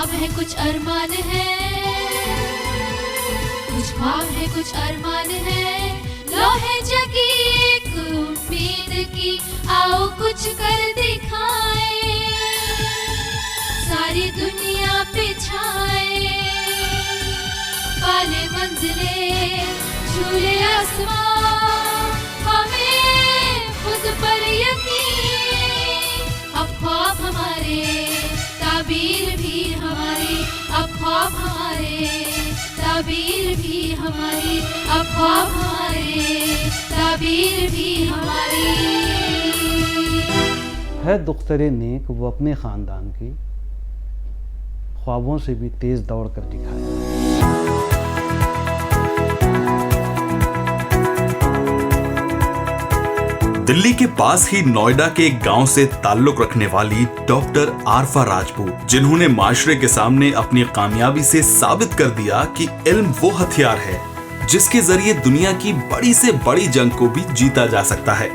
ख्वाब है कुछ अरमान है, कुछ ख्वाब है कुछ अरमान है, लो है जगी एक उम्मीद की, आओ कुछ कर दिखाए, सारी दुनिया पे छाए, पाले मंजिले झूले आसमां, हमें खुद पर यकीन, अब ख्वाब हमारे ताबीर भी हमारी, अब ख्वाब हमारे ताबीर भी हमारी, अब ख्वाब हमारे ताबीर भी हमारी। है दुख्तरे नेक वो अपने ख़ानदान की, ख्वाबों से भी तेज़ दौड़ कर दिखाया। दिल्ली के पास ही नोएडा के एक गांव से ताल्लुक रखने वाली डॉक्टर आरफा राजपूत, जिन्होंने माशरे के सामने अपनी कामयाबी से साबित कर दिया कि इल्म वो हथियार है जिसके जरिए दुनिया की बड़ी से बड़ी जंग को भी जीता जा सकता है।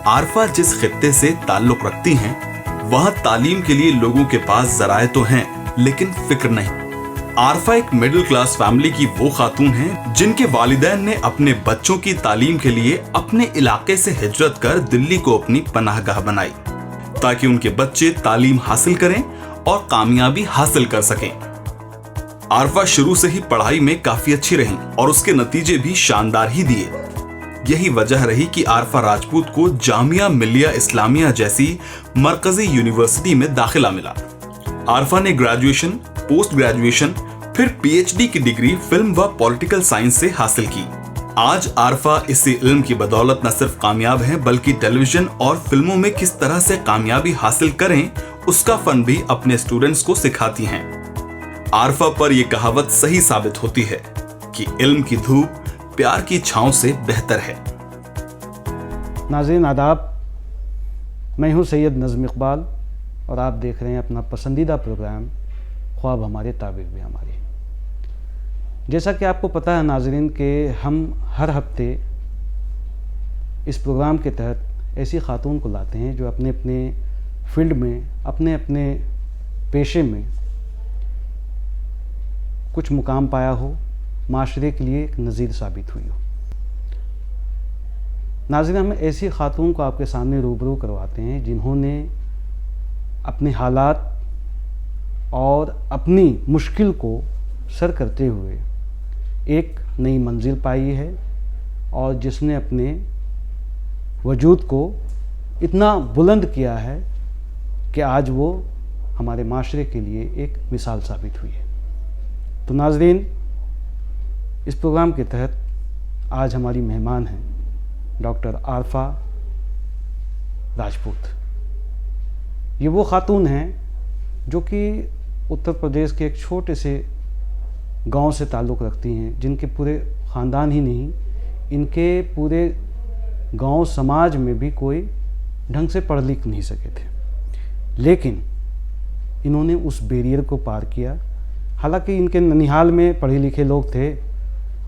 आरफा जिस खित्ते से ताल्लुक रखती हैं, वहाँ तालीम के लिए लोगों के पास जराए तो हैं, लेकिन फिक्र नहीं। आरफा एक मिडिल क्लास फैमिली की वो खातून हैं जिनके वालिदैन ने अपने बच्चों की तालीम के लिए अपने इलाके से हिजरत कर दिल्ली को अपनी पनाहगाह बनाई, ताकि उनके बच्चे तालीम हासिल करें और कामयाबी हासिल कर सकें। आरफा शुरू से ही पढ़ाई में काफी अच्छी रहीं और उसके नतीजे भी शानदार ही दिए। यही वजह रही कि आरफा राजपूत को जामिया मिलिया इस्लामिया जैसी मरकजी यूनिवर्सिटी में दाखिला मिला। आरफा ने ग्रेजुएशन, पोस्ट ग्रेजुएशन, फिर पीएचडी की डिग्री फिल्म व पॉलिटिकल साइंस से हासिल की। आज आरफा इसी इल्म की बदौलत न सिर्फ कामयाब हैं, बल्कि टेलीविजन और फिल्मों में किस तरह से कामयाबी हासिल करें उसका फन भी अपने स्टूडेंट्स को सिखाती हैं। आरफा पर यह कहावत सही साबित होती है कि इल्म की धूप प्यार की छांव से बेहतर है। नाज़रीन आदाब, मैं हूं सैयद नज़्म इकबाल और आप देख रहे हैं अपना पसंदीदा प्रोग्राम ख्वाब हमारे ताबीर भी हमारी। जैसा कि आपको पता है नाज़रीन के हम हर हफ्ते इस प्रोग्राम के तहत ऐसी खातून को लाते हैं जो अपने अपने फील्ड में, अपने अपने पेशे में कुछ मुकाम पाया हो, माशरे के लिए एक नज़ीर साबित हुई हो। नाज़रीन, हम ऐसी खातून को आपके सामने रूबरू करवाते हैं जिन्होंने अपने हालात और अपनी मुश्किल को सर करते हुए एक नई मंजिल पाई है और जिसने अपने वजूद को इतना बुलंद किया है कि आज वो हमारे माशरे के लिए एक मिसाल साबित हुई है। तो नाज़रीन, इस प्रोग्राम के तहत आज हमारी मेहमान हैं डॉक्टर आरफा राजपूत। ये वो खातून हैं जो कि उत्तर प्रदेश के एक छोटे से गांव से ताल्लुक़ रखती हैं, जिनके पूरे ख़ानदान ही नहीं, इनके पूरे गांव समाज में भी कोई ढंग से पढ़ लिख नहीं सके थे, लेकिन इन्होंने उस बैरियर को पार किया। हालांकि इनके ननिहाल में पढ़े लिखे लोग थे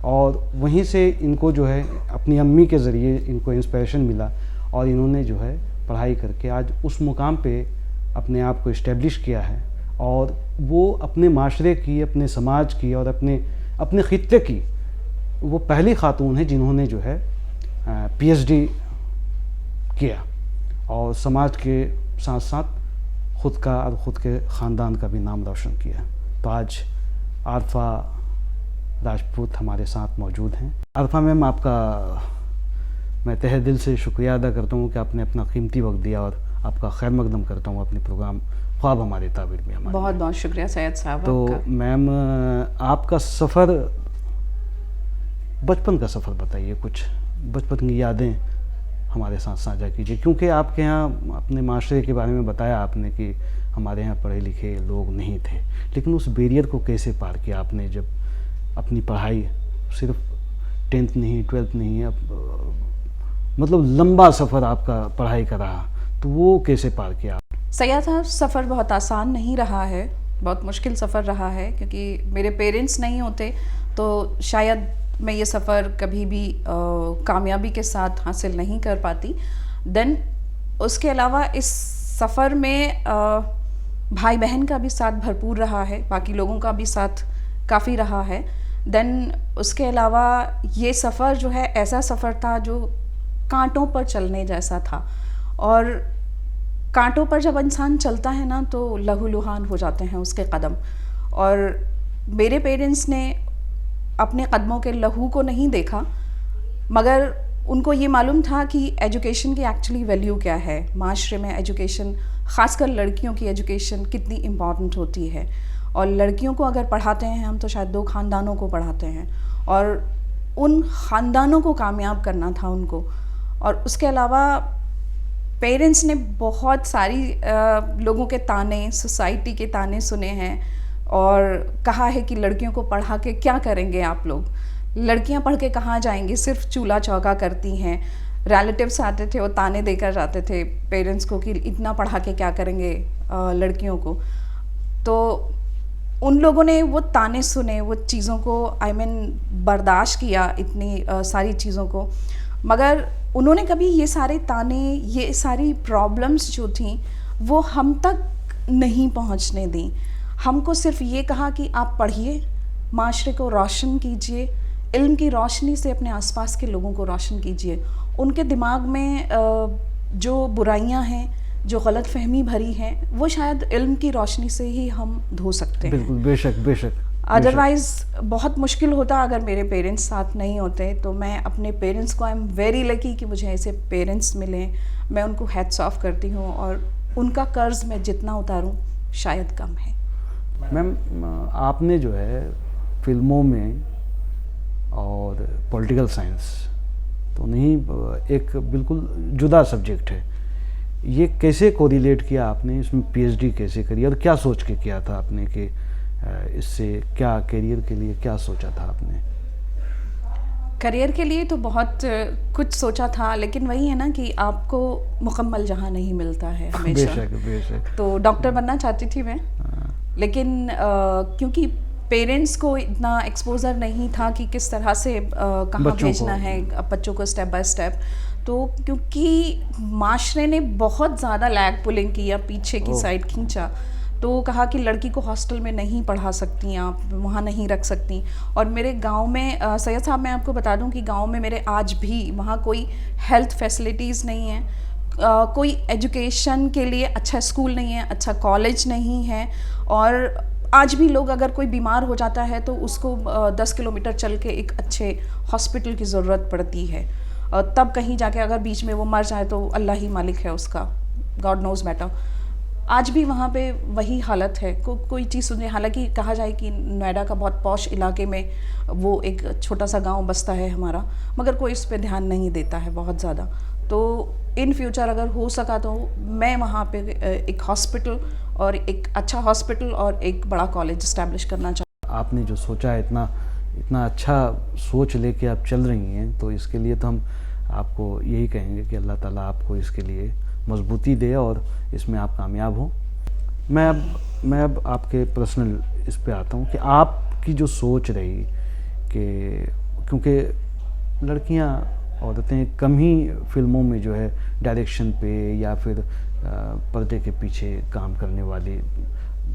और वहीं से इनको जो है अपनी अम्मी के ज़रिए इनको इंस्पिरेशन मिला और इन्होंने जो है पढ़ाई करके आज उस मुकाम पे अपने आप को इस्टेब्लिश किया है और वो अपने माशरे की, अपने समाज की और अपने ख़ित्ते की वो पहली खातून है जिन्होंने जो है पीएचडी किया और समाज के साथ साथ ख़ुद का और ख़ुद के ख़ानदान का भी नाम रोशन किया। तो आज आरफा राजपूत हमारे साथ मौजूद हैं। आरफा मैम, आपका मैं तहे दिल से शुक्रिया अदा करता हूँ कि आपने अपना कीमती वक्त दिया और आपका खैर मकदम करता हूँ अपने प्रोग्राम ख्वाब हमारे ताबीर में हमारे। बहुत बहुत शुक्रिया सैयद साहब। तो मैम, आपका सफ़र, बचपन का सफ़र बताइए, कुछ बचपन की यादें हमारे साथ साझा कीजिए, क्योंकि आपके यहाँ अपने माशरे के बारे में बताया आपने कि हमारे यहाँ पढ़े लिखे लोग नहीं थे, लेकिन उस बैरियर को कैसे पार किया आपने जब अपनी पढ़ाई सिर्फ 10th नहीं, 12th नहीं, मतलब लंबा सफ़र आपका पढ़ाई का रहा, तो वो कैसे पार किया? सैयद साहब, सफ़र बहुत आसान नहीं रहा है, बहुत मुश्किल सफ़र रहा है, क्योंकि मेरे पेरेंट्स नहीं होते तो शायद मैं ये सफ़र कभी भी कामयाबी के साथ हासिल नहीं कर पाती। देन उसके अलावा इस सफ़र में भाई बहन का भी साथ भरपूर रहा है, बाकी लोगों का भी साथ काफ़ी रहा है। देन उसके अलावा ये सफ़र जो है ऐसा सफ़र था जो कांटों पर चलने जैसा था, और कांटों पर जब इंसान चलता है ना तो लहूलुहान हो जाते हैं उसके कदम। और मेरे पेरेंट्स ने अपने कदमों के लहू को नहीं देखा, मगर उनको ये मालूम था कि एजुकेशन की एक्चुअली वैल्यू क्या है, माशरे में एजुकेशन, ख़ासकर लड़कियों की एजुकेशन कितनी इम्पॉर्टेंट होती है। और लड़कियों को अगर पढ़ाते हैं हम तो शायद 2 ख़ानदानों को पढ़ाते हैं, और उन ख़ानदानों को कामयाब करना था उनको। और उसके अलावा पेरेंट्स ने बहुत सारी लोगों के ताने, सोसाइटी के ताने सुने हैं और कहा है कि लड़कियों को पढ़ा के क्या करेंगे आप लोग, लड़कियां पढ़ के कहाँ जाएंगी, सिर्फ चूल्हा चौका करती हैं। रिलेटिव्स आते थे, वो ताने देकर जाते थे पेरेंट्स को कि इतना पढ़ा के क्या करेंगे लड़कियों को। तो उन लोगों ने वो ताने सुने, वो चीज़ों को बर्दाश्त किया, इतनी सारी चीज़ों को, मगर उन्होंने कभी ये सारे ताने, ये सारी प्रॉब्लम्स जो थी वो हम तक नहीं पहुंचने दी। हमको सिर्फ ये कहा कि आप पढ़िए, माशरे को रोशन कीजिए, इल्म की रोशनी से अपने आसपास के लोगों को रोशन कीजिए। उनके दिमाग में जो बुराइयां हैं, जो गलत फहमी भरी है, वो शायद इल्म की रोशनी से ही हम धो सकते हैं। बिल्कुल, बेशक बेशक। अदरवाइज़ बहुत मुश्किल होता अगर मेरे पेरेंट्स साथ नहीं होते। तो मैं अपने पेरेंट्स को, आई एम वेरी लकी कि मुझे ऐसे पेरेंट्स मिले। मैं उनको हैट्स ऑफ करती हूँ, और उनका कर्ज मैं जितना उतारूँ शायद कम है। मैम, आपने जो है फिल्मों में और पॉलिटिकल साइंस तो नहीं, एक बिल्कुल जुदा सब्जेक्ट है, ये कैसे कोरिलेट किया आपने, इसमें पीएचडी कैसे करी और क्या सोच के किया था आपने कि इससे क्या करियर के लिए क्या सोचा था आपने? करियर के लिए तो बहुत कुछ सोचा था, लेकिन वही है ना कि आपको मुकम्मल जहाँ नहीं मिलता है हमेशा। बेशक बेशक। तो डॉक्टर बनना चाहती थी मैं, लेकिन क्योंकि पेरेंट्स को इतना एक्सपोजर नहीं था कि किस तरह से कहाँ भेजना है बच्चों को स्टेप बाय स्टेप, तो क्योंकि माशरे ने बहुत ज़्यादा लैग पुलिंग किया, पीछे की साइड खींचा, तो कहा कि लड़की को हॉस्टल में नहीं पढ़ा सकती आप, वहाँ नहीं रख सकती। और मेरे गांव में सैयद साहब, मैं आपको बता दूं कि गांव में मेरे आज भी वहाँ कोई हेल्थ फैसिलिटीज़ नहीं है, कोई एजुकेशन के लिए अच्छा स्कूल नहीं है, अच्छा कॉलेज नहीं है। और आज भी लोग अगर कोई बीमार हो जाता है तो उसको 10 किलोमीटर चल के एक अच्छे हॉस्पिटल की ज़रूरत पड़ती है, तब कहीं जाके अगर बीच में वो मर जाए तो अल्लाह ही मालिक है उसका, गॉड नोज़ बेटर। आज भी वहाँ पे वही हालत है, कोई चीज़ सुने। हालांकि कहा जाए कि नोएडा का बहुत पॉश इलाके में वो एक छोटा सा गांव बसता है हमारा, मगर कोई इस पे ध्यान नहीं देता है बहुत ज़्यादा। तो इन फ्यूचर अगर हो सका तो मैं वहाँ पे एक हॉस्पिटल, और एक अच्छा हॉस्पिटल और एक बड़ा कॉलेज इस्टेब्लिश करना चाहती हूँ। आपने जो सोचा है, इतना अच्छा सोच लेके आप चल रही हैं, तो इसके लिए तो हम आपको यही कहेंगे कि अल्लाह ताला आपको इसके लिए मजबूती दे और इसमें आप कामयाब हो। मैं अब आपके पर्सनल इस पे आता हूँ कि आपकी जो सोच रही कि क्योंकि लड़कियाँ, औरतें कम ही फिल्मों में जो है डायरेक्शन पे या फिर पर्दे के पीछे काम करने वाली,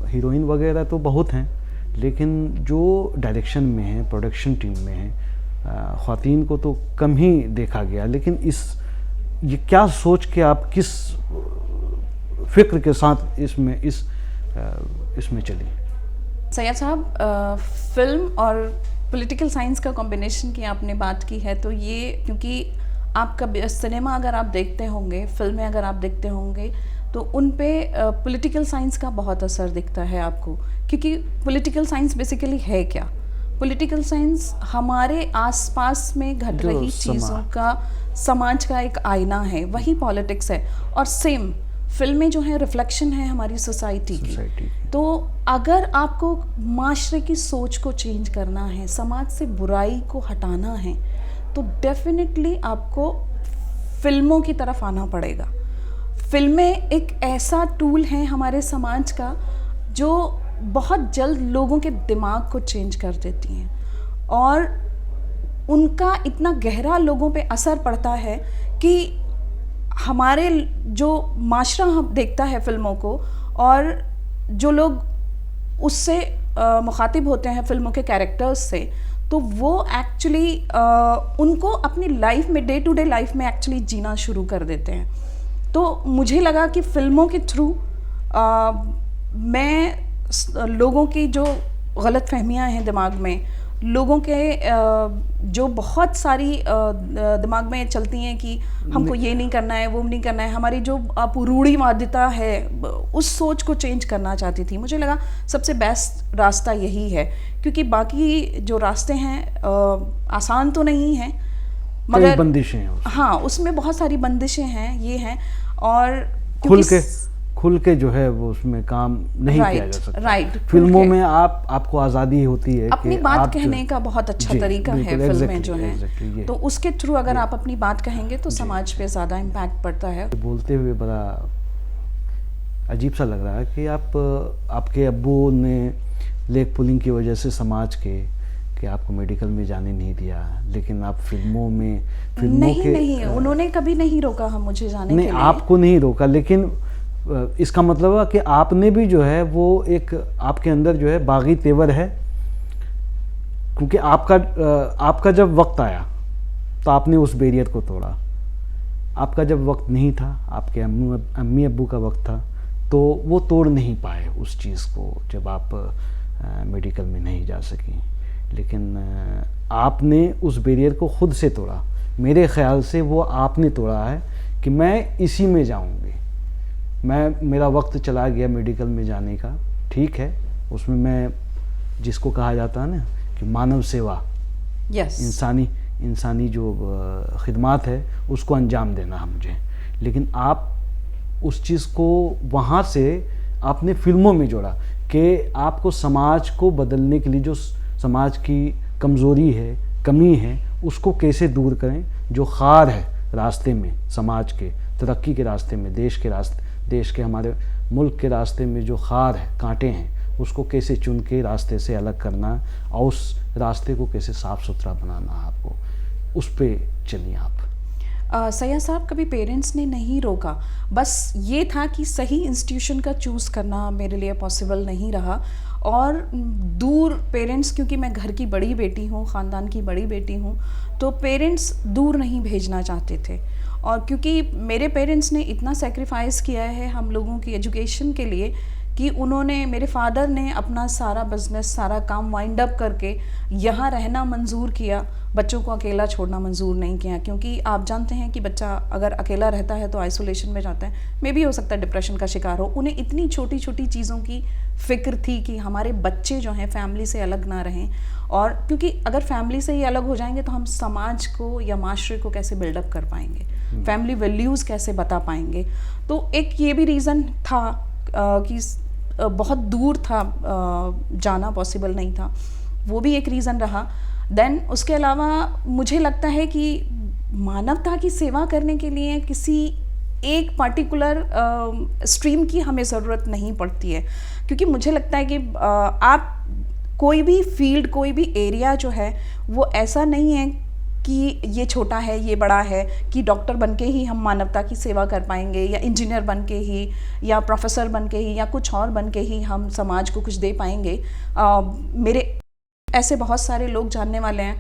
हीरोइन वगैरह तो बहुत हैं, लेकिन जो डायरेक्शन में है, प्रोडक्शन टीम में है, ख़वातीन को तो कम ही देखा गया। लेकिन ये क्या सोच के आप किस फिक्र के साथ इसमें चली? सैयद साहब, फिल्म और पॉलिटिकल साइंस का कॉम्बिनेशन की आपने बात की है, तो ये क्योंकि आपका सिनेमा अगर आप देखते होंगे, फिल्में अगर आप देखते होंगे, तो उन पे पॉलिटिकल साइंस का बहुत असर दिखता है आपको। क्योंकि पॉलिटिकल साइंस बेसिकली है क्या? पॉलिटिकल साइंस हमारे आसपास में घट रही चीज़ों का, समाज का एक आईना है, वही पॉलिटिक्स है। और सेम फिल्में जो है रिफ्लेक्शन है हमारी सोसाइटी की। तो अगर आपको माशरे की सोच को चेंज करना है, समाज से बुराई को हटाना है, तो डेफिनेटली आपको फिल्मों की तरफ आना पड़ेगा। फिल्में एक ऐसा टूल है हमारे समाज का जो बहुत जल्द लोगों के दिमाग को चेंज कर देती हैं, और उनका इतना गहरा लोगों पे असर पड़ता है कि हमारे जो माशरा हम देखता है फिल्मों को, और जो लोग उससे मुखातिब होते हैं फिल्मों के कैरेक्टर्स से, तो वो एक्चुअली उनको अपनी लाइफ में, डे टू डे लाइफ में एक्चुअली जीना शुरू कर देते हैं। तो मुझे लगा कि फिल्मों के थ्रू मैं लोगों की जो गलत फहमियाँ हैं दिमाग में, लोगों के जो बहुत सारी दिमाग में चलती हैं कि हमको ये नहीं करना है, वो नहीं करना है, हमारी जो रूढ़िवादिता है, उस सोच को चेंज करना चाहती थी। मुझे लगा सबसे बेस्ट रास्ता यही है, क्योंकि बाकी जो रास्ते हैं आसान तो नहीं हैं, मगर बंदिशें हैं हाँ, उसमें बहुत सारी बंदिशें हैं, ये हैं। और खुल के जो है वो उसमें काम नहीं किया जा सकता। राइट। फिल्मों में आपको आज़ादी होती है अपनी बात कहने का बहुत अच्छा तरीका है फिल्में जो हैं, तो उसके थ्रू अगर आप अपनी बात कहेंगे तो समाज पे ज़्यादा इम्पैक्ट पड़ता है। बोलते हुए बड़ा अजीब सा लग रहा है कि आपके अब्बू ने लेग पुलिंग की वजह से समाज कि आपको मेडिकल में जाने नहीं दिया, लेकिन आप फिल्मों नहीं, उन्होंने कभी नहीं रोका हम मुझे जाने के लिए। आपको नहीं रोका, लेकिन इसका मतलब है कि आपने भी जो है वो एक आपके अंदर जो है बागी तेवर है, क्योंकि आपका जब वक्त आया तो आपने उस बैरियर को तोड़ा। आपका जब वक्त नहीं था, आपके अम्मी अब्बू का वक्त था, तो वो तोड़ नहीं पाए उस चीज़ को जब आप मेडिकल में नहीं जा सकी। लेकिन आपने उस बैरियर को खुद से तोड़ा। मेरे ख्याल से वो आपने तोड़ा है कि मैं इसी में जाऊंगी। मेरा वक्त चला गया मेडिकल में जाने का, ठीक है, उसमें मैं जिसको कहा जाता है ना कि मानव सेवा, इंसानी जो खिदमत है उसको अंजाम देना है मुझे। लेकिन आप उस चीज़ को वहाँ से आपने फिल्मों में जोड़ा कि आपको समाज को बदलने के लिए जो समाज की कमज़ोरी है, कमी है, उसको कैसे दूर करें। जो खार है रास्ते में, समाज के तरक्की के रास्ते में, देश के हमारे मुल्क के रास्ते में जो खार है, कांटे हैं, उसको कैसे चुन के रास्ते से अलग करना और उस रास्ते को कैसे साफ़ सुथरा बनाना, आपको उस पे चलिए आप। सैयद साहब, कभी पेरेंट्स ने नहीं रोका, बस ये था कि सही इंस्टीट्यूशन का चूज़ करना मेरे लिए पॉसिबल नहीं रहा। और दूर पेरेंट्स, क्योंकि मैं घर की बड़ी बेटी हूँ, ख़ानदान की बड़ी बेटी हूँ, तो पेरेंट्स दूर नहीं भेजना चाहते थे। और क्योंकि मेरे पेरेंट्स ने इतना सेक्रीफाइस किया है हम लोगों की एजुकेशन के लिए कि उन्होंने, मेरे फादर ने अपना सारा बिजनेस, सारा काम वाइंड अप करके यहाँ रहना मंजूर किया, बच्चों को अकेला छोड़ना मंजूर नहीं किया। क्योंकि आप जानते हैं कि बच्चा अगर अकेला रहता है तो आइसोलेशन में जाता है, मे भी हो सकता है डिप्रेशन का शिकार हो। उन्हें इतनी छोटी छोटी चीज़ों की फ़िक्र थी कि हमारे बच्चे जो हैं फैमिली से अलग ना रहें, और क्योंकि अगर फैमिली से ही अलग हो जाएंगे तो हम समाज को या माशरे को कैसे बिल्डअप कर पाएंगे, फैमिली वैल्यूज़ कैसे बता पाएंगे। तो एक ये भी रीज़न था कि बहुत दूर था, जाना पॉसिबल नहीं था, वो भी एक रीज़न रहा। देन उसके अलावा मुझे लगता है कि मानवता की सेवा करने के लिए किसी एक पर्टिकुलर स्ट्रीम की हमें ज़रूरत नहीं पड़ती है, क्योंकि मुझे लगता है कि आप कोई भी फील्ड, कोई भी एरिया जो है वो ऐसा नहीं है कि ये छोटा है, ये बड़ा है, कि डॉक्टर बन के ही हम मानवता की सेवा कर पाएंगे, या इंजीनियर बन के ही, या प्रोफेसर बन के ही, या कुछ और बन के ही हम समाज को कुछ दे पाएंगे। मेरे ऐसे बहुत सारे लोग जानने वाले हैं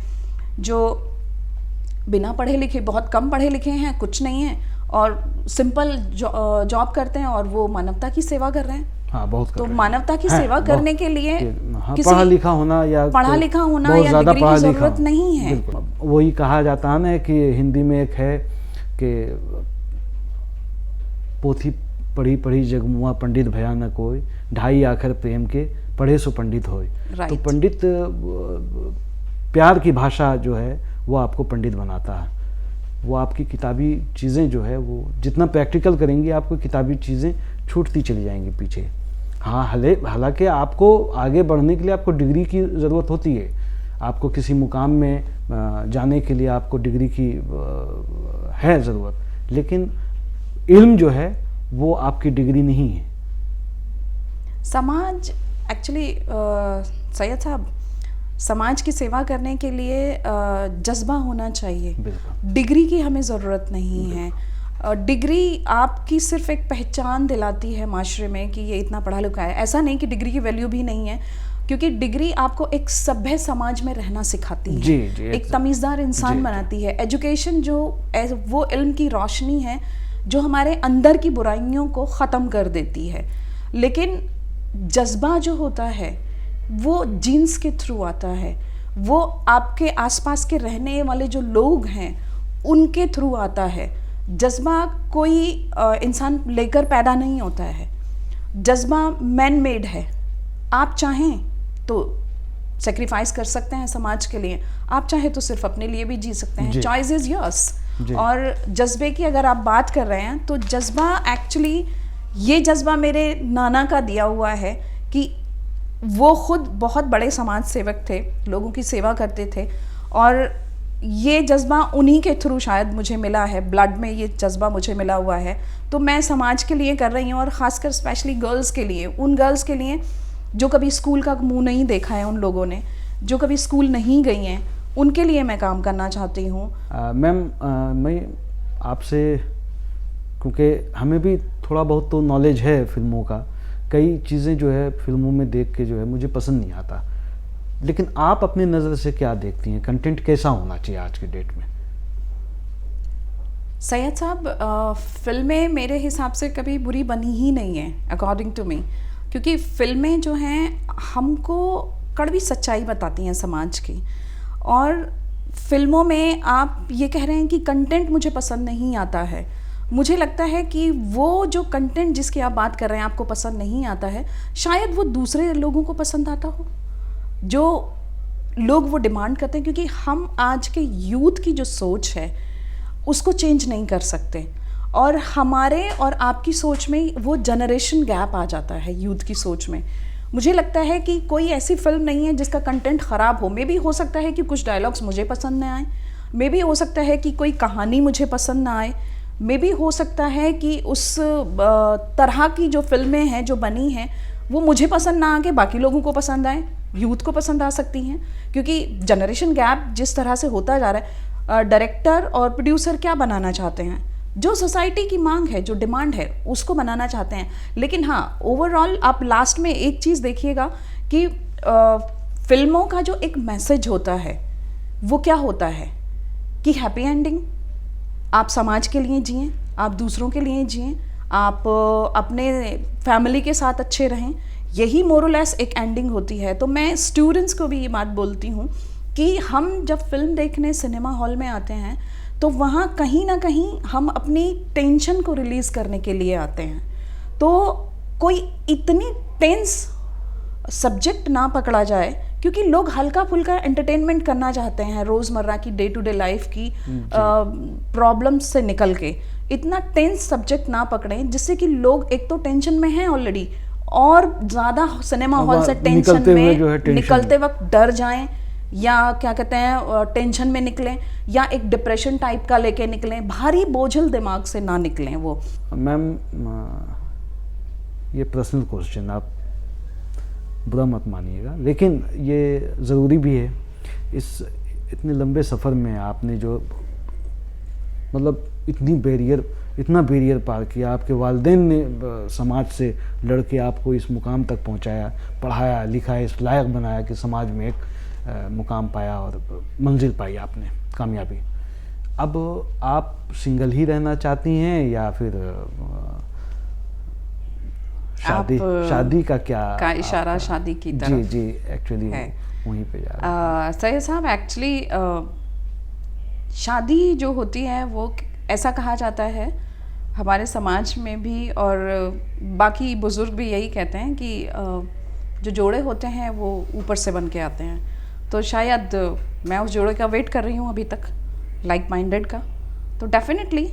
जो बिना पढ़े लिखे, बहुत कम पढ़े लिखे हैं, कुछ नहीं है, और सिंपल जॉब करते हैं और वो मानवता की सेवा कर रहे हैं। हाँ, बहुत तो मानवता की सेवा करने के लिए किसी पढ़ा लिखा होना या डिग्री की जरूरत नहीं है। वही कहा जाता है ना कि हिंदी में एक है कि पोथी पढ़ी पढ़ी जगमुआ पंडित भया न कोई, ढाई आखर प्रेम के पढ़े सो पंडित होय। तो पंडित, प्यार की भाषा जो है वो आपको पंडित बनाता है। वो आपकी किताबी चीज़ें जो है वो जितना प्रैक्टिकल करेंगी, आपको किताबी चीज़ें छूटती चली जाएंगी पीछे। हाँ, हालांकि आपको आगे बढ़ने के लिए आपको डिग्री की ज़रूरत होती है। आपको किसी मुकाम में जाने के लिए आपको डिग्री की है ज़रूरत, लेकिन इल्म जो है वो आपकी डिग्री नहीं है। समाज एक्चुअली सैयद साहब, समाज की सेवा करने के लिए जज्बा होना चाहिए, डिग्री की हमें ज़रूरत नहीं है। डिग्री आपकी सिर्फ एक पहचान दिलाती है माशरे में कि ये इतना पढ़ा लिखा है। ऐसा नहीं कि डिग्री की वैल्यू भी नहीं है, क्योंकि डिग्री आपको एक सभ्य समाज में रहना सिखाती है, जी, एक तमीज़दार इंसान बनाती है। एजुकेशन जो वो इल्म की रोशनी है जो हमारे अंदर की बुराइयों को ख़त्म कर देती है। लेकिन जज्बा जो होता है वो जीन्स के थ्रू आता है, वो आपके आसपास के रहने वाले जो लोग हैं उनके थ्रू आता है। जज्बा कोई इंसान लेकर पैदा नहीं होता है, जज्बा मैन मेड है। आप चाहें तो सेक्रीफाइस कर सकते हैं समाज के लिए, आप चाहे तो सिर्फ अपने लिए भी जी सकते हैं। Choice is yours. और जज्बे की अगर आप बात कर रहे हैं तो जज्बा एक्चुअली, ये जज्बा मेरे नाना का दिया हुआ है कि वो खुद बहुत बड़े समाज सेवक थे, लोगों की सेवा करते थे, और ये जज्बा उन्हीं के थ्रू शायद मुझे मिला है, ब्लड में ये जज्बा मुझे मिला हुआ है। तो मैं समाज के लिए कर रही हूँ, और ख़ासकर स्पेशली गर्ल्स के लिए, उन गर्ल्स के लिए जो कभी स्कूल का मुंह नहीं देखा है, उन लोगों ने जो कभी स्कूल नहीं गई हैं, उनके लिए मैं काम करना चाहती हूँ। मैम, मैं आपसे, क्योंकि हमें भी थोड़ा बहुत तो नॉलेज है फिल्मों का, कई चीज़ें जो है फिल्मों में देख के जो है मुझे पसंद नहीं आता, लेकिन आप अपनी नज़र से क्या देखती हैं, कंटेंट कैसा होना चाहिए आज के डेट में? सैयद साहब, फिल्में मेरे हिसाब से कभी बुरी बनी ही नहीं है अकॉर्डिंग टू मी, क्योंकि फिल्में जो हैं हमको कड़वी सच्चाई बताती हैं समाज की। और फिल्मों में आप ये कह रहे हैं कि कंटेंट मुझे पसंद नहीं आता है, मुझे लगता है कि वो जो कंटेंट जिसकी आप बात कर रहे हैं आपको पसंद नहीं आता है, शायद वो दूसरे लोगों को पसंद आता हो, जो लोग वो डिमांड करते हैं। क्योंकि हम आज के यूथ की जो सोच है उसको चेंज नहीं कर सकते, और हमारे और आपकी सोच में वो जनरेशन गैप आ जाता है यूथ की सोच में। मुझे लगता है कि कोई ऐसी फिल्म नहीं है जिसका कंटेंट ख़राब हो। मे भी हो सकता है कि कुछ डायलॉग्स मुझे पसंद न आए, मे भी हो सकता है कि कोई कहानी मुझे पसंद ना आए, मे भी हो सकता है कि उस तरह की जो फिल्में हैं जो बनी हैं वो मुझे पसंद ना आके बाकी लोगों को पसंद आए, यूथ को पसंद आ सकती हैं। क्योंकि जनरेशन गैप जिस तरह से होता जा रहा है, डायरेक्टर और प्रोड्यूसर क्या बनाना चाहते हैं, जो सोसाइटी की मांग है, जो डिमांड है, उसको बनाना चाहते हैं। लेकिन हाँ, ओवरऑल आप लास्ट में एक चीज़ देखिएगा कि फिल्मों का जो एक मैसेज होता है वो क्या होता है कि हैप्पी एंडिंग, आप समाज के लिए जिएं, आप दूसरों के लिए जिएं, आप अपने फैमिली के साथ अच्छे रहें, यही मोरलेस एक एंडिंग होती है। तो मैं स्टूडेंट्स को भी ये बात बोलती हूँ कि हम जब फिल्म देखने सिनेमा हॉल में आते हैं तो वहाँ कहीं ना कहीं हम अपनी टेंशन को रिलीज़ करने के लिए आते हैं। तो कोई इतनी टेंस सब्जेक्ट ना पकड़ा जाए, क्योंकि लोग हल्का फुल्का एंटरटेनमेंट करना चाहते हैं रोज़मर्रा की डे टू डे लाइफ की प्रॉब्लम्स से निकल के। इतना टेंस सब्जेक्ट ना पकड़ें जिससे कि लोग एक तो टेंशन में हैं ऑलरेडी, और ज़्यादा सिनेमा हॉल से टेंशन में निकलते वक्त डर जाएं, या क्या कहते हैं टेंशन में निकलें, या एक डिप्रेशन टाइप का लेके निकलें, भारी बोझल दिमाग से ना निकलें वो। मैम, ये पर्सनल क्वेश्चन, आप बुरा मत मानिएगा, लेकिन ये ज़रूरी भी है। इस इतने लंबे सफ़र में आपने जो मतलब इतना बैरियर पार किया, आपके वालिदैन ने समाज से लड़ के आपको इस मुकाम तक पहुंचाया, पढ़ाया लिखाया, इस लायक बनाया कि समाज में एक मुकाम पाया और मंजिल पाई आपने, कामयाबी। अब आप सिंगल ही रहना चाहती हैं या फिर शादी का क्या इशारा शादी की तरफ? जी एक्चुअली वहीं पे जा रहा है। सैयद साहब, एक्चुअली शादी जो होती है वो ऐसा कहा जाता है हमारे समाज में भी, और बाकी बुज़ुर्ग भी यही कहते हैं कि जो जोड़े होते हैं वो ऊपर से बन के आते हैं। तो शायद मैं उस जोड़े का वेट कर रही हूँ अभी तक, लाइक माइंडेड का। तो डेफिनेटली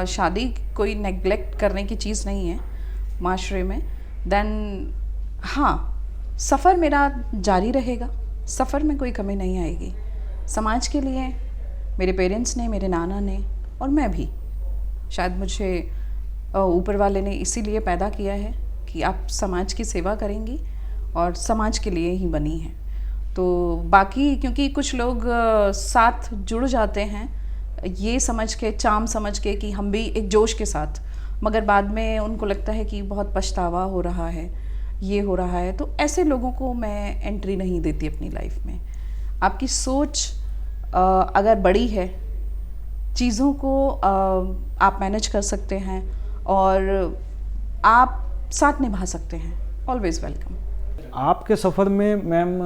शादी कोई नेग्लेक्ट करने की चीज़ नहीं है माशरे में। देन हाँ, सफ़र मेरा जारी रहेगा, सफ़र में कोई कमी नहीं आएगी। समाज के लिए मेरे पेरेंट्स ने, मेरे नाना ने, और मैं भी, शायद मुझे ऊपर वाले ने इसीलिए पैदा किया है कि आप समाज की सेवा करेंगी, और समाज के लिए ही बनी है। तो बाकी क्योंकि कुछ लोग साथ जुड़ जाते हैं ये समझ के, चाम समझ के कि हम भी एक जोश के साथ, मगर बाद में उनको लगता है कि बहुत पछतावा हो रहा है, ये हो रहा है, तो ऐसे लोगों को मैं एंट्री नहीं देती अपनी लाइफ में। आपकी सोच अगर बड़ी है, चीज़ों को आप मैनेज कर सकते हैं और आप साथ निभा सकते हैं, ऑलवेज वेलकम। आपके सफ़र में मैम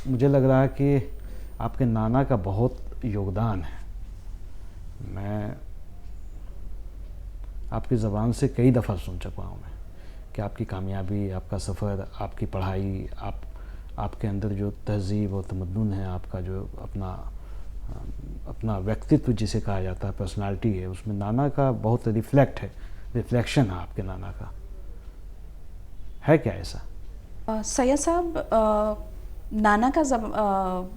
मुझे लग रहा है कि आपके नाना का बहुत योगदान है। मैं आपकी ज़बान से कई दफ़ा सुन चुका हूँ मैं कि आपकी कामयाबी, आपका सफ़र, आपकी पढ़ाई, आपके अंदर जो तहज़ीब और तमद्दुन है, आपका जो अपना व्यक्तित्व जिसे कहा जाता है, पर्सनालिटी है, उसमें नाना का बहुत रिफ्लेक्शन है आपके नाना का। है क्या ऐसा? सैयद साहब, नाना का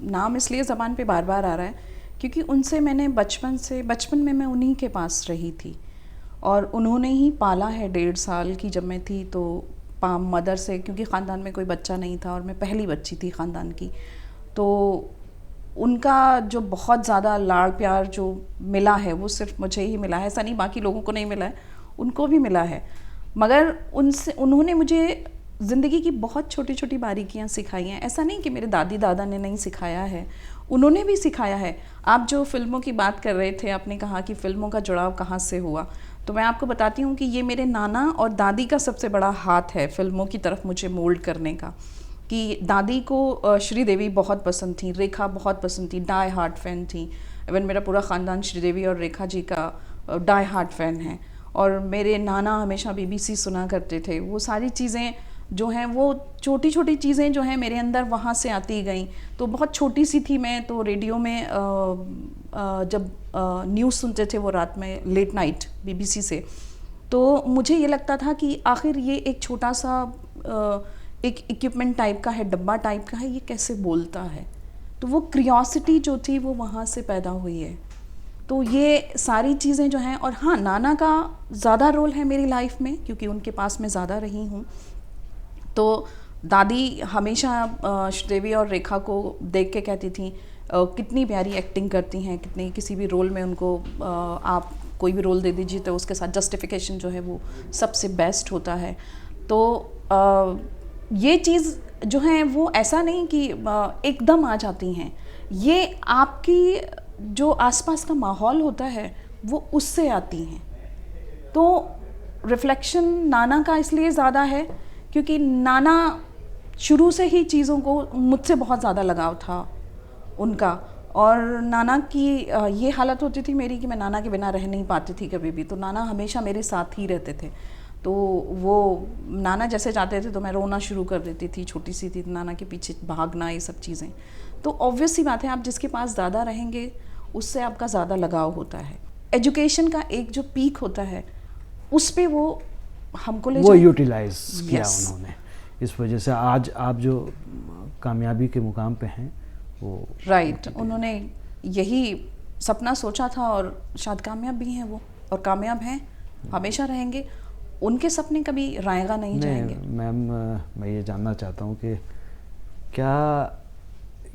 नाम इसलिए ज़बान पे बार बार आ रहा है क्योंकि उनसे मैंने बचपन में मैं उन्हीं के पास रही थी और उन्होंने ही पाला है। 1.5 साल की जब मैं थी तो मदर से, क्योंकि ख़ानदान में कोई बच्चा नहीं था और मैं पहली बच्ची थी ख़ानदान की, तो उनका जो बहुत ज़्यादा लाड़ प्यार जो मिला है वो सिर्फ मुझे ही मिला है। ऐसा नहीं बाकी लोगों को नहीं मिला है, उनको भी मिला है, मगर उन्होंने मुझे ज़िंदगी की बहुत छोटी छोटी बारीकियाँ सिखाई हैं। ऐसा नहीं कि मेरे दादी दादा ने नहीं सिखाया है, उन्होंने भी सिखाया है। आप जो फ़िल्मों की बात कर रहे थे, आपने कहा कि फ़िल्मों का जुड़ाव कहाँ से हुआ, तो मैं आपको बताती हूँ कि ये मेरे नाना और दादी का सबसे बड़ा हाथ है फ़िल्मों की तरफ मुझे मोल्ड करने का। कि दादी को श्रीदेवी बहुत पसंद थी, रेखा बहुत पसंद थी, डाई हार्ट फ़ैन थी। इवन मेरा पूरा ख़ानदान श्रीदेवी और रेखा जी का डाई हार्ट फ़ैन है। और मेरे नाना हमेशा BBC सुना करते थे। वो सारी चीज़ें जो हैं, वो छोटी छोटी चीज़ें जो हैं मेरे अंदर वहाँ से आती गई। तो बहुत छोटी सी थी मैं, तो रेडियो में जब न्यूज़ सुनते थे वो रात में लेट नाइट BBC से, तो मुझे ये लगता था कि आखिर ये एक छोटा सा एक इक्विपमेंट टाइप का है, डब्बा टाइप का है, ये कैसे बोलता है। तो वो क्रियोसिटी जो थी वो वहाँ से पैदा हुई है। तो ये सारी चीज़ें जो हैं, और हाँ, नाना का ज़्यादा रोल है मेरी लाइफ में क्योंकि उनके पास मैं ज़्यादा रही हूँ। तो दादी हमेशा श्रीदेवी और रेखा को देख के कहती थी कितनी प्यारी एक्टिंग करती हैं, कितनी, किसी भी रोल में उनको आप कोई भी रोल दे दीजिए तो उसके साथ जस्टिफिकेशन जो है वो सबसे बेस्ट होता है। तो ये चीज़ जो है वो ऐसा नहीं कि एकदम आ जाती हैं, ये आपकी जो आसपास का माहौल होता है वो उससे आती हैं। तो रिफ्लेक्शन नाना का इसलिए ज़्यादा है क्योंकि नाना शुरू से ही चीज़ों को, मुझसे बहुत ज़्यादा लगाव था उनका, और नाना की ये हालत होती थी मेरी कि मैं नाना के बिना रह नहीं पाती थी कभी भी। तो नाना हमेशा मेरे साथ ही रहते थे। तो वो नाना जैसे जाते थे तो मैं रोना शुरू कर देती थी, छोटी सी थी, नाना के पीछे भागना, ये सब चीज़ें। तो ऑब्वियस सी बात है, आप जिसके पास ज़्यादा रहेंगे उससे आपका ज़्यादा लगाव होता है। एजुकेशन का एक जो पीक होता है उस पे वो हमको ले यूटिलाइज किया उन्होंने। इस वजह से आज आप जो कामयाबी के मुकाम पे हैं वो राइट, उन्होंने यही सपना सोचा था और शायद कामयाब भी हैं वो, और कामयाब हैं, हमेशा रहेंगे। उनके सपने कभी रायगा नहीं जाएंगे। मैम, मैं ये जानना चाहता हूँ कि क्या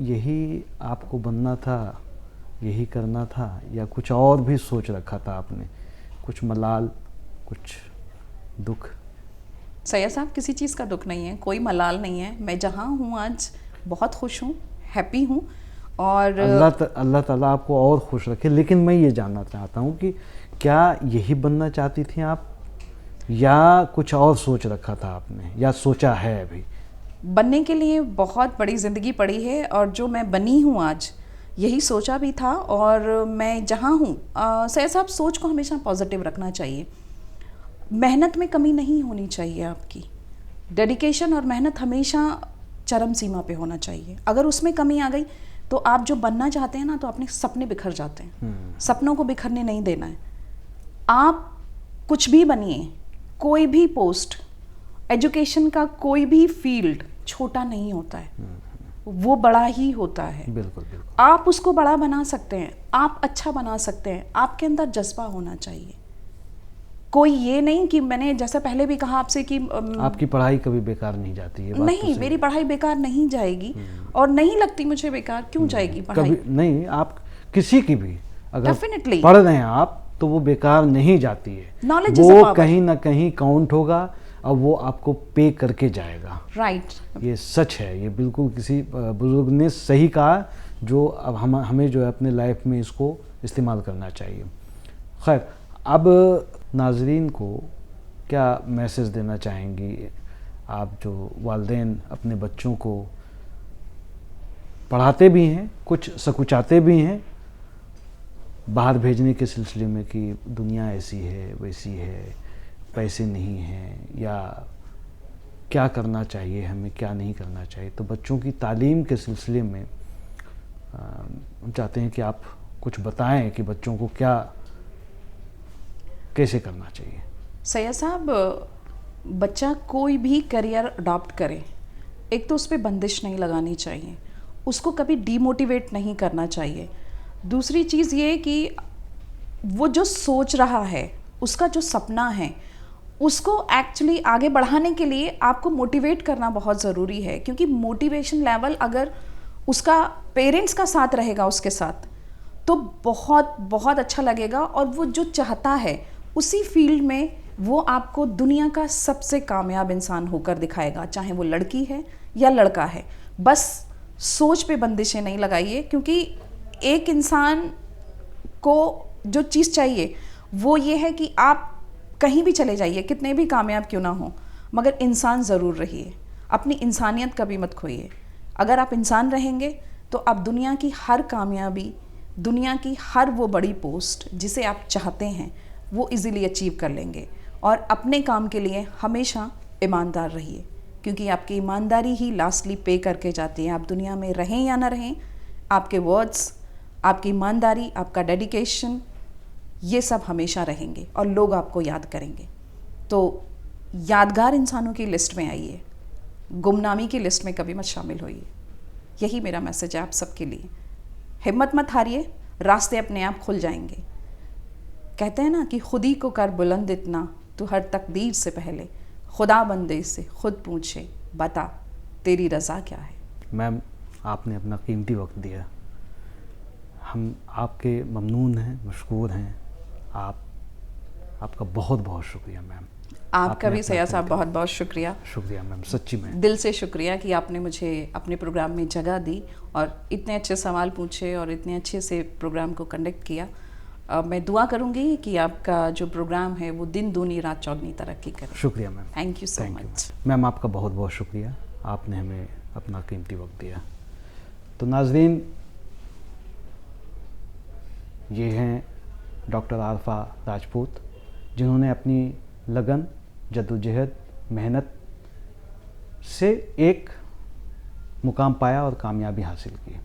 यही आपको बनना था, यही करना था, या कुछ और भी सोच रखा था आपने? कुछ मलाल, कुछ दुख? सैयद साहब, किसी चीज़ का दुख नहीं है, कोई मलाल नहीं है। मैं जहाँ हूँ आज बहुत खुश हूँ, हैप्पी हूँ। और अल्लाह ताला आपको और खुश रखे। लेकिन मैं ये जानना चाहता हूँ कि क्या यही बनना चाहती थी आप, या कुछ और सोच रखा था आपने, या सोचा है अभी? बनने के लिए बहुत बड़ी ज़िंदगी पड़ी है, और जो मैं बनी हूँ आज यही सोचा भी था। और मैं जहाँ हूँ, सैयद साहब, सोच को हमेशा पॉजिटिव रखना चाहिए। मेहनत में कमी नहीं होनी चाहिए आपकी। डेडिकेशन और मेहनत हमेशा चरम सीमा पे होना चाहिए। अगर उसमें कमी आ गई तो आप जो बनना चाहते हैं ना, तो अपने सपने बिखर जाते हैं। सपनों को बिखरने नहीं देना है। आप कुछ भी बनिए, कोई भी पोस्ट, एजुकेशन का कोई भी फील्ड छोटा नहीं होता है, वो बड़ा ही होता है। बिल्कुल बिल्कुल। आप उसको बड़ा बना सकते हैं, आप अच्छा बना सकते हैं। आपके अंदर जज्बा होना चाहिए। कोई ये नहीं कि, मैंने जैसा पहले भी कहा आपसे कि आपकी पढ़ाई कभी बेकार नहीं जाती है। नहीं, मेरी पढ़ाई बेकार नहीं जाएगी, और नहीं लगती मुझे बेकार। क्यों जाएगी पढ़ाई? कभी नहीं। आप किसी की भी अगर Definitely. पढ़ रहे हैं आप तो वो बेकार नहीं जाती है, Knowledge is a वो power. कहीं ना कहीं काउंट होगा और वो आपको पे करके जाएगा। राइट। ये सच है, ये बिल्कुल किसी बुजुर्ग ने सही कहा, जो अब हमें जो है अपने लाइफ में इसको इस्तेमाल करना चाहिए। खैर, अब नाजरीन को क्या मैसेज देना चाहेंगी आप, जो वालिदैन अपने बच्चों को पढ़ाते भी हैं, कुछ सकुचाते भी हैं बाहर भेजने के सिलसिले में कि दुनिया ऐसी है वैसी है, पैसे नहीं हैं, या क्या करना चाहिए हमें, क्या नहीं करना चाहिए। तो बच्चों की तालीम के सिलसिले में हम चाहते हैं कि आप कुछ बताएं कि बच्चों को क्या कैसे करना चाहिए। सैयद साहब, बच्चा कोई भी करियर अडॉप्ट करे, एक तो उस पर बंदिश नहीं लगानी चाहिए, उसको कभी डीमोटिवेट नहीं करना चाहिए। दूसरी चीज़ ये कि वो जो सोच रहा है, उसका जो सपना है, उसको एक्चुअली आगे बढ़ाने के लिए आपको मोटिवेट करना बहुत ज़रूरी है, क्योंकि मोटिवेशन लेवल अगर उसका पेरेंट्स का साथ रहेगा उसके साथ, तो बहुत बहुत अच्छा लगेगा, और वो जो चाहता है उसी फील्ड में वो आपको दुनिया का सबसे कामयाब इंसान होकर दिखाएगा, चाहे वो लड़की है या लड़का है। बस सोच पे बंदिशें नहीं लगाइए, क्योंकि एक इंसान को जो चीज़ चाहिए वो ये है कि आप कहीं भी चले जाइए, कितने भी कामयाब क्यों ना हो, मगर इंसान ज़रूर रहिए, अपनी इंसानियत कभी मत खोइए। अगर आप इंसान रहेंगे तो आप दुनिया की हर कामयाबी, दुनिया की हर वो बड़ी पोस्ट जिसे आप चाहते हैं वो इजीली अचीव कर लेंगे। और अपने काम के लिए हमेशा ईमानदार रहिए, क्योंकि आपकी ईमानदारी ही लास्टली पे करके जाती है। आप दुनिया में रहें या ना रहें, आपके वर्ड्स, आपकी ईमानदारी, आपका डेडिकेशन, ये सब हमेशा रहेंगे और लोग आपको याद करेंगे। तो यादगार इंसानों की लिस्ट में आइए, गुमनामी की लिस्ट में कभी मत शामिल होइए। यही मेरा मैसेज है आप सबके लिए। हिम्मत मत हारिए, रास्ते अपने आप खुल जाएंगे। कहते हैं ना कि खुदी को कर बुलंद इतना, तू हर तकदीर से पहले खुदा बंदे से खुद पूछे, बता तेरी रज़ा क्या है। मैम, आपने अपना कीमती वक्त दिया, हम आपके ममनून हैं, मशकूर हैं। आपका बहुत बहुत शुक्रिया मैम। आपका भी सैयद साहब बहुत बहुत शुक्रिया। शुक्रिया मैम, सच्ची में दिल से शुक्रिया कि आपने मुझे अपने प्रोग्राम में जगह दी और इतने अच्छे सवाल पूछे और इतने अच्छे से प्रोग्राम को कंडक्ट किया। मैं दुआ करूंगी कि आपका जो प्रोग्राम है वो दिन दूनी रात चौगनी तरक्की करे। शुक्रिया ma'am, thank you so much. Ma'am, आपका बहुत बहुत शुक्रिया, आपने हमें अपना कीमती वक्त दिया। तो नाजरीन, ये हैं डॉक्टर आरफा राजपूत, जिन्होंने अपनी लगन, जद्दोजहद, मेहनत से एक मुकाम पाया और कामयाबी हासिल की,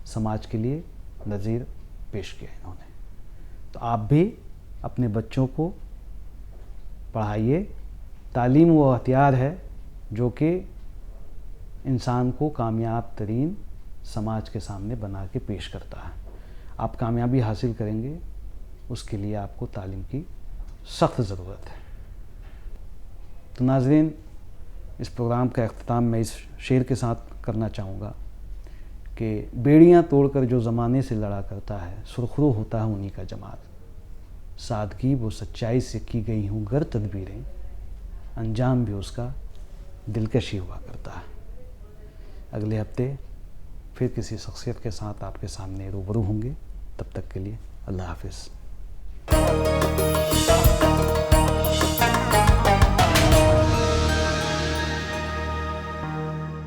समाज के लिए नज़ीर पेश किया इन्होंने। तो आप भी अपने बच्चों को पढ़ाइए। तालीम वो हथियार है जो कि इंसान को कामयाब तरीन समाज के सामने बना के पेश करता है। आप कामयाबी हासिल करेंगे, उसके लिए आपको तालीम की सख्त ज़रूरत है। तो नाज़रीन, इस प्रोग्राम का अख्ताम मैं इस शेर के साथ करना चाहूँगा कि बेड़ियाँ तोड़कर जो ज़माने से लड़ा करता है, सुरखरू होता है उन्हीं का जमाल। सादगी वो सच्चाई से की गई हूँ गर तदबीरें, अंजाम भी उसका दिलकश ही हुआ करता है। अगले हफ्ते फिर किसी शख्सियत के साथ आपके सामने रूबरू होंगे। तब तक के लिए अल्लाह हाफ़िज़।